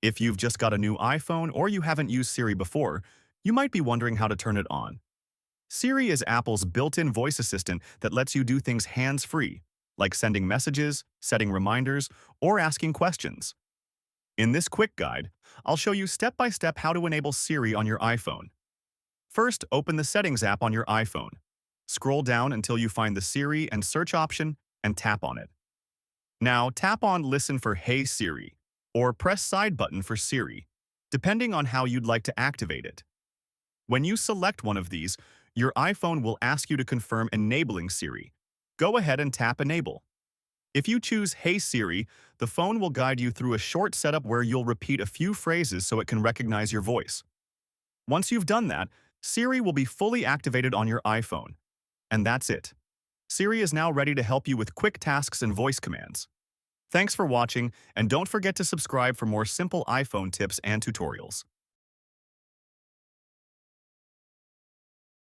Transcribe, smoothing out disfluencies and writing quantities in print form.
If you've just got a new iPhone or you haven't used Siri before, you might be wondering how to turn it on. Siri is Apple's built-in voice assistant that lets you do things hands-free, like sending messages, setting reminders, or asking questions. In this quick guide, I'll show you step-by-step how to enable Siri on your iPhone. First, open the Settings app on your iPhone. Scroll down until you find the Siri and search option and tap on it. Now, tap on Listen for Hey Siri, or press Side button for Siri, depending on how you'd like to activate it. When you select one of these, your iPhone will ask you to confirm enabling Siri. Go ahead and tap Enable. If you choose Hey Siri, the phone will guide you through a short setup where you'll repeat a few phrases so it can recognize your voice. Once you've done that, Siri will be fully activated on your iPhone. And that's it. Siri is now ready to help you with quick tasks and voice commands. Thanks for watching, and don't forget to subscribe for more simple iPhone tips and tutorials.